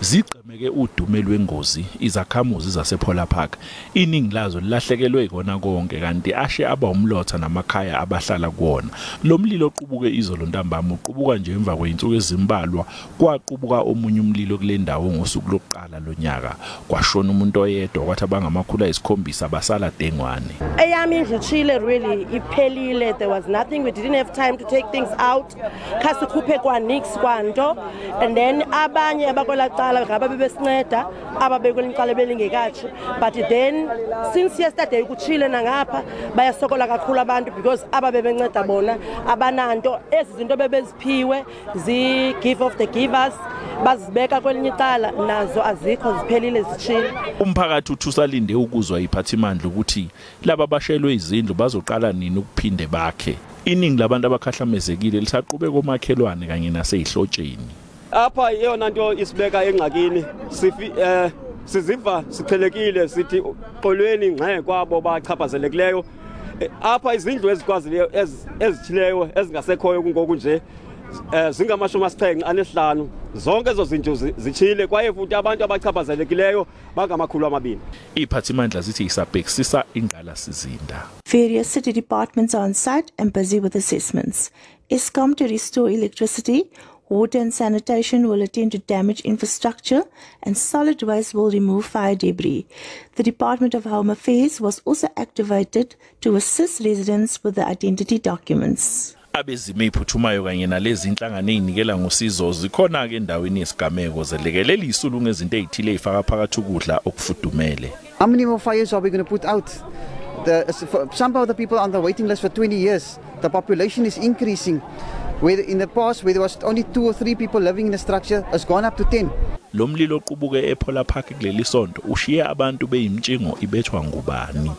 Zigqemeke udume lwengozi izakhamuzi zasePhola Park iningi lazo lilahlekelwe ikona konke kanti ashe aba umlotha namakhaya abahlala kuona. Lomlilo oqubuke izolo ntambama uqubuka nje emva kweinsuku ezimbalwa kwaqubuka omunye umlilo kule ndawo ngosuku lokuqala lonyaka kwashona umuntu oyedwa kwathi abangamakhulu ayisikhombisa basala dengwane. Eyami indlu chile really iphelile. There was nothing, we didn't have time to take things out. Khasikhuphe kwanix kwanto and then abanye abakolaqala ngaba bebesinceda ababekwelinqala belingekathi, but then since yesterday kuchile nangapha bayasokola kakhulu abantu because ababebenceda bona abananto ezizinto bebeziphiwe zi give of the givers bazibeka kwelinye icala nazo azikho ziphelile zichile. Umphakathi uthusalinde ukuzwa iphathimandla ukuthi laba bashelwe izindlu bazoqala nini ukuphinde bakhe. Iningi labantu abakhahlamezekile lisaqhubeka komakhelwane kanye naseyihlotsheni. Apha iyona nto isibeka engxakini siziva sichelekile sithi xolweni ngxe kwabo bachaphazelekileyo. Apha izindlu ezikwazileyo ezithileyo ezingasekhoyo kungoku nje zingamashumi 75 zonke ezo zinto zichile kwaye futhi abantu abachaphazelekileyo bangamakhulu 2. Iphathimandla zithi isabhekisisa ingqala sizinda. Various city departments are on site and busy with assessments. Eskom to restore electricity. Water and sanitation will attend to damaged infrastructure and solid waste will remove fire debris. The Department of Home Affairs was also activated to assist residents with their identity documents. Abezime iphuthumayo kanye nalezi inhlangano ezinikela ngosizo zikhona ke endaweni yesigameko zelekelela isulu ngezinto ezithile ezifaka phakathi ukudla okufudumele. How many more fires are we going to put out? Some of the people on the waiting list for 20 years. The population is increasing. Where in the past, where there was only 2 or 3 people living in the structure, has gone up to 10. Lomlilo oqubuke ePhola Park kulelisonto ushiye abantu beyimtshingo ibethwa ngubani.